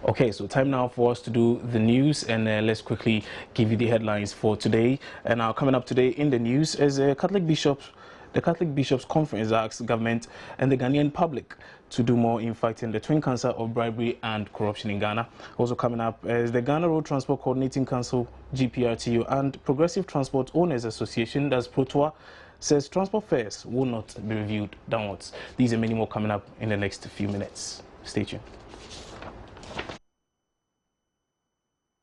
Okay, so time now for us to do the news, and let's quickly give you the headlines for today. And now coming up today in the news is the Catholic Bishops Conference asks government and the Ghanaian public to do more in fighting the twin cancer of bribery and corruption in Ghana. Also coming up is the Ghana Road Transport Coordinating Council, GPRTU, and Progressive Transport Owners Association, that's PROTOA, says transport fares will not be reviewed downwards. These and many more coming up in the next few minutes. Stay tuned.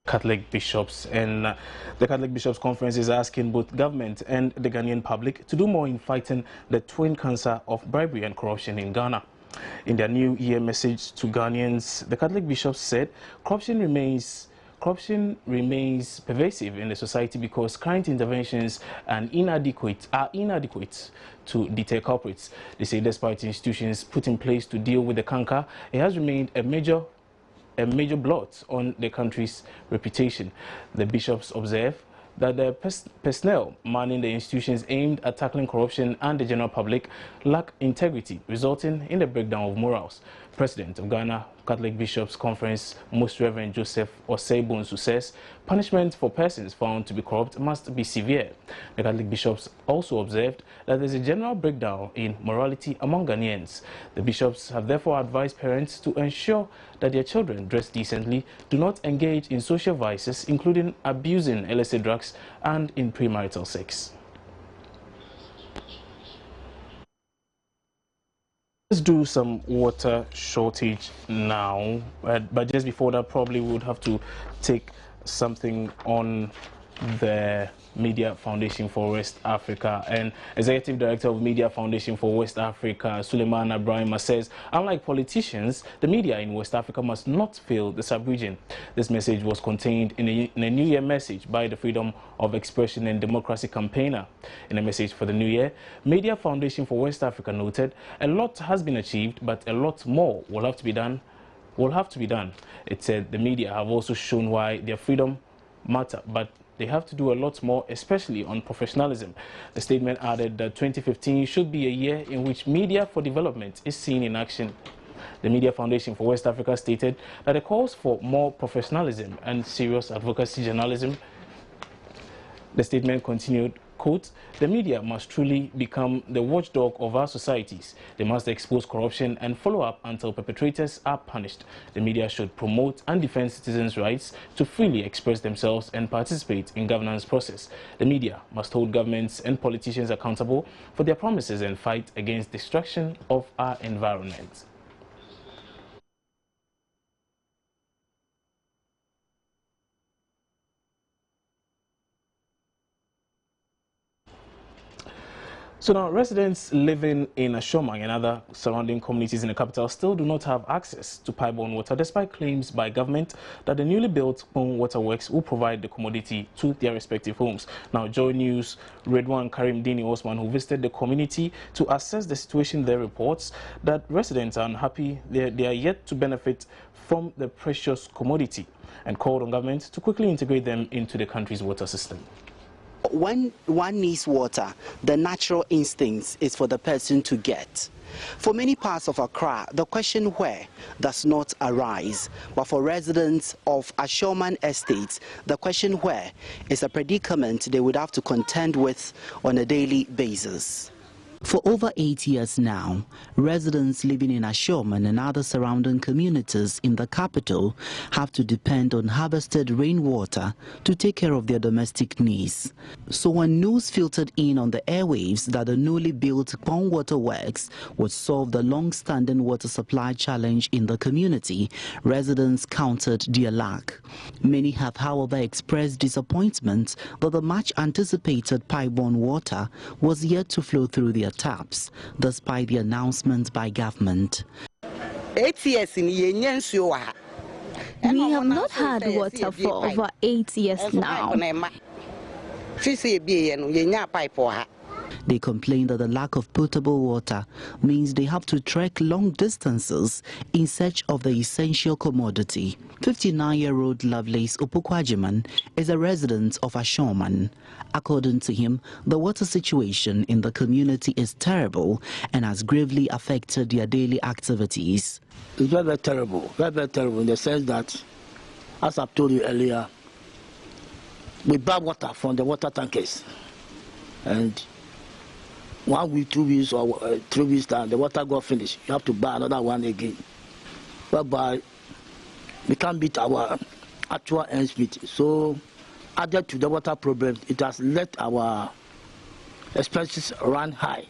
Catholic Bishops and the Catholic Bishops Conference is asking both government and the Ghanaian public to do more in fighting the twin cancer of bribery and corruption in Ghana. In their New Year message to Ghanaians, the Catholic Bishops said corruption remains pervasive in the society because current interventions are inadequate to deter culprits. They say despite institutions put in place to deal with the canker, it has remained a major blot on the country's reputation. The bishops observe that the personnel manning the institutions aimed at tackling corruption and the general public lack integrity, resulting in the breakdown of morals. President of Ghana Catholic Bishops Conference, Most Reverend Joseph Osei-Bonsu, says punishment for persons found to be corrupt must be severe. The Catholic bishops also observed that there is a general breakdown in morality among Ghanaians. The bishops have therefore advised parents to ensure that their children dress decently, do not engage in social vices, including abusing illicit drugs and in premarital sex. Let's do some water shortage now, but just before that, probably we would have to take something on the Media Foundation for West Africa. And Executive Director of Media Foundation for West Africa, Suleiman Abrahima, says, unlike politicians, the media in West Africa must not fail the sub-region. This message was contained in a New Year message by the Freedom of Expression and Democracy campaigner. In a message for the New Year, Media Foundation for West Africa noted, a lot has been achieved, but a lot more will have to be done. It said the media have also shown why their freedom matter, but they have to do a lot more, especially on professionalism. The statement added that 2015 should be a year in which media for development is seen in action. The Media Foundation for West Africa stated that it calls for more professionalism and serious advocacy journalism. The statement continued, quote, the media must truly become the watchdog of our societies. They must expose corruption and follow up until perpetrators are punished. The media should promote and defend citizens' rights to freely express themselves and participate in governance process. The media must hold governments and politicians accountable for their promises and fight against destruction of our environment. So now, residents living in Ashomang and other surrounding communities in the capital still do not have access to pipe-borne water, despite claims by government that the newly built Kpong Waterworks will provide the commodity to their respective homes. Now, Joy News Redwan Karim Dini Osman, who visited the community to assess the situation there, reports that residents are unhappy. They are yet to benefit from the precious commodity and called on government to quickly integrate them into the country's water system. When one needs water, the natural instinct is for the person to get. For many parts of Accra, the question where does not arise. But for residents of Ashomang Estates, the question where is a predicament they would have to contend with on a daily basis. For over 8 years now, residents living in Ashomang and other surrounding communities in the capital have to depend on harvested rainwater to take care of their domestic needs. So when news filtered in on the airwaves that the newly built Kpong Waterworks would solve the long-standing water supply challenge in the community, residents countered their lack. Many have, however, expressed disappointment that the much-anticipated pipe-borne water was yet to flow through their taps, despite the announcement by government. 8 years in we have not had water for over 8 years now. They complain that the lack of potable water means they have to trek long distances in search of the essential commodity. 59-year-old Lovelace Opukwajiman is a resident of Ashoman. According to him, the water situation in the community is terrible and has gravely affected their daily activities. It's very, very terrible in the sense that, as I've told you earlier, we buy water from the water tankers, and 1 week, 2 weeks, or 3 weeks time, the water got finished. You have to buy another one again, whereby we can't meet our actual ends meet. So, added to the water problem, it has let our expenses run high.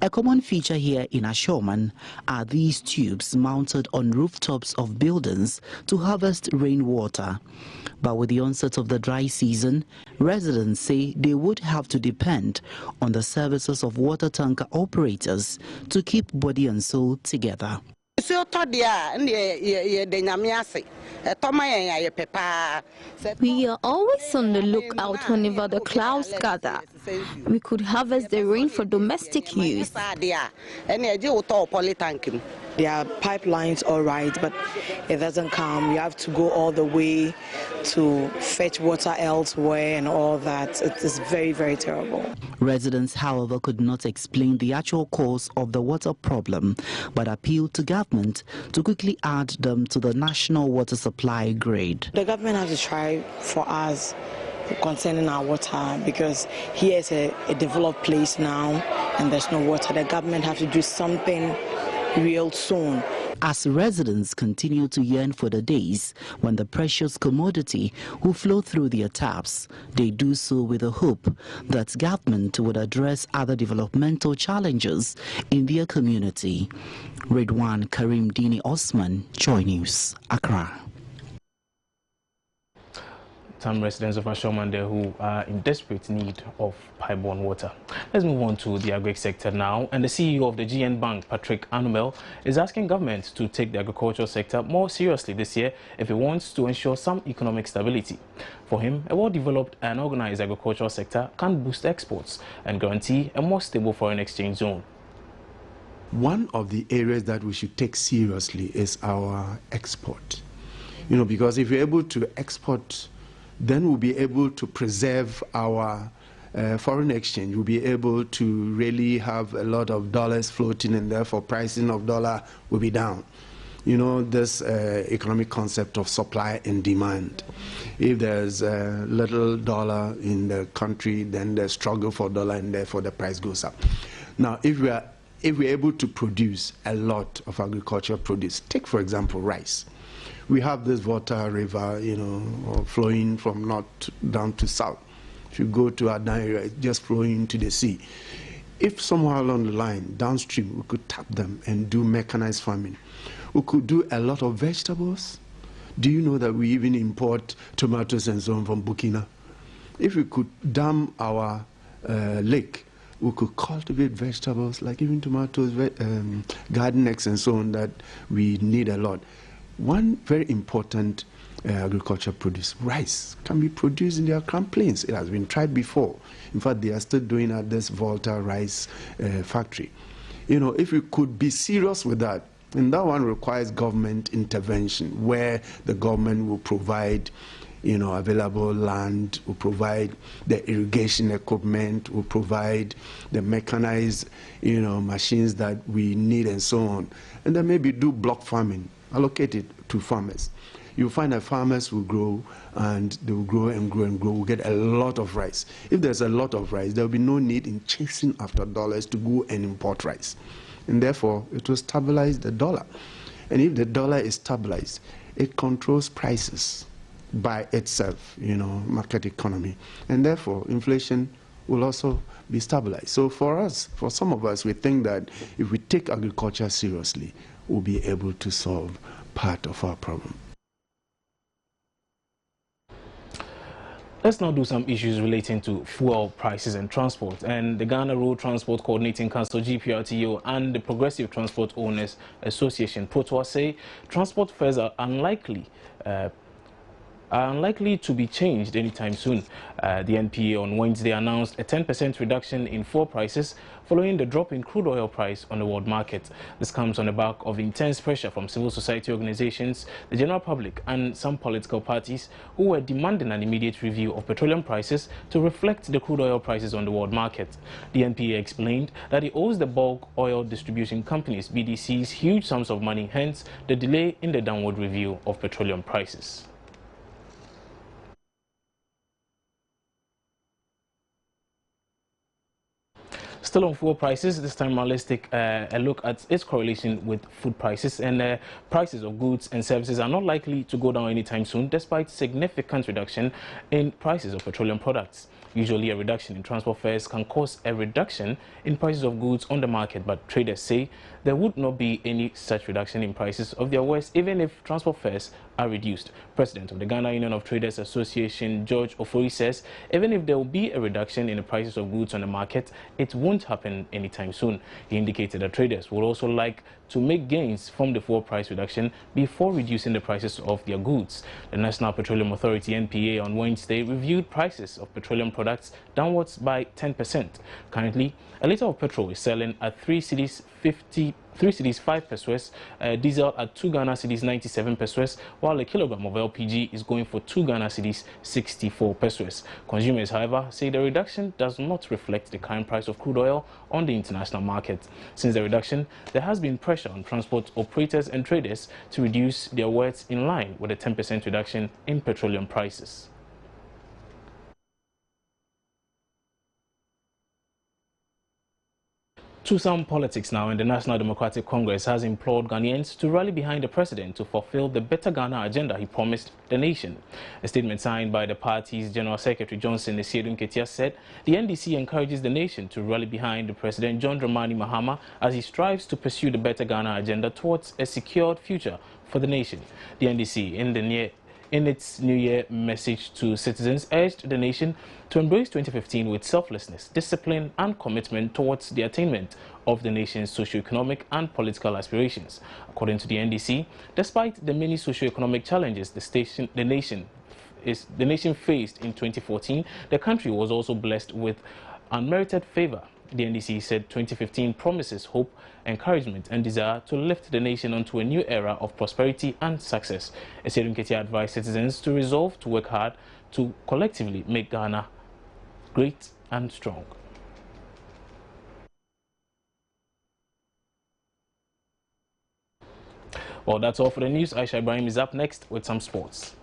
A common feature here in Ashoman are these tubes mounted on rooftops of buildings to harvest rainwater. But with the onset of the dry season, residents say they would have to depend on the services of water tanker operators to keep body and soul together. We are always on the lookout whenever the clouds gather. We could harvest the rain for domestic use. There are pipelines, all right, but it doesn't come. We have to go all the way to fetch water elsewhere and all that. It is very, very terrible. Residents, however, could not explain the actual cause of the water problem, but appealed to government to quickly add them to the national water supply grid. The government has to try for us concerning our water, because here is a developed place now and there's no water. The government has to do something real soon. As residents continue to yearn for the days when the precious commodity will flow through their taps, they do so with the hope that government would address other developmental challenges in their community. Redwan Karim Dini Osman, Joy News, Accra. Some residents of Ashoman there who are in desperate need of pipe-borne water. Let's move on to the agri sector now. And the CEO of the GN Bank, Patrick Anumel, is asking government to take the agricultural sector more seriously this year if it wants to ensure some economic stability. For him, a well-developed and organized agricultural sector can boost exports and guarantee a more stable foreign exchange zone. One of the areas that we should take seriously is our export. Because if we're able to export, then we'll be able to preserve our foreign exchange. We'll be able to really have a lot of dollars floating, and therefore pricing of dollar will be down. This economic concept of supply and demand. If there's little dollar in the country, then there's struggle for dollar, and therefore the price goes up. Now, if we're able to produce a lot of agricultural produce, take for example rice. We have this Volta River, flowing from north down to south. If you go to Adan area, it's just flowing into the sea. If somewhere along the line, downstream, we could tap them and do mechanized farming, we could do a lot of vegetables. Do you know that we even import tomatoes and so on from Burkina? If we could dam our lake, we could cultivate vegetables like even tomatoes, garden eggs and so on that we need a lot. One very important agricultural produce, rice, can be produced in the Accra Plains. It has been tried before. In fact, they are still doing at this Volta rice factory. If we could be serious with that, and that one requires government intervention, where the government will provide available land, will provide the irrigation equipment, will provide the mechanized machines that we need and so on. And then maybe do block farming, allocate it to farmers. You'll find that farmers will grow, and they will grow and grow and grow. We'll get a lot of rice. If there's a lot of rice, there will be no need in chasing after dollars to go and import rice. And therefore, it will stabilize the dollar. And if the dollar is stabilized, it controls prices by itself, market economy. And therefore, inflation will also be stabilized. So for us, for some of us, we think that if we take agriculture seriously, we'll be able to solve part of our problem. Let's now do some issues relating to fuel prices and transport. And the Ghana Road Transport Coordinating Council, GPRTO, and the Progressive Transport Owners Association, PROTOA, say transport fares are unlikely are unlikely to be changed anytime soon. The NPA on Wednesday announced a 10% reduction in fuel prices following the drop in crude oil price on the world market. This comes on the back of intense pressure from civil society organizations, the general public and some political parties who were demanding an immediate review of petroleum prices to reflect the crude oil prices on the world market. The NPA explained that it owes the bulk oil distribution companies, BDCs, huge sums of money, hence the delay in the downward review of petroleum prices. Still on fuel prices, this time let's take a look at its correlation with food prices. And prices of goods and services are not likely to go down anytime soon, despite significant reduction in prices of petroleum products. Usually a reduction in transport fares can cause a reduction in prices of goods on the market, but traders say there would not be any such reduction in prices of their wares even if transport fares are reduced. President of the Ghana Union of Traders Association, George Ofori, says even if there will be a reduction in the prices of goods on the market, it won't happen anytime soon. He indicated that traders would also like to make gains from the fuel price reduction before reducing the prices of their goods. The National Petroleum Authority, NPA, on Wednesday reviewed prices of petroleum products downwards by 10%. Currently, a litre of petrol is selling at 3 cedis 5 pesos, diesel at 2 Ghana cedis 97 pesos, while a kilogram of LPG is going for 2 Ghana cedis 64 pesos. Consumers, however, say the reduction does not reflect the current price of crude oil on the international market. Since the reduction, there has been pressure on transport operators and traders to reduce their wares in line with a 10% reduction in petroleum prices. To some politics now, and the National Democratic Congress has implored Ghanaians to rally behind the president to fulfill the Better Ghana agenda he promised the nation. A statement signed by the party's General Secretary Johnson Esiedun Ketia said the NDC encourages the nation to rally behind the President John Dramani Mahama as he strives to pursue the Better Ghana agenda towards a secured future for the nation. The NDC, in its New Year message to citizens, urged the nation to embrace 2015 with selflessness, discipline and commitment towards the attainment of the nation's socio-economic and political aspirations. According to the NDC, despite the many socio-economic challenges the nation faced in 2014, the country was also blessed with unmerited favor. The NDC said 2015 promises hope, encouragement and desire to lift the nation onto a new era of prosperity and success. Esiedun Ketia advised citizens to resolve to work hard to collectively make Ghana great and strong. Well, that's all for the news. Aisha Ibrahim is up next with some sports.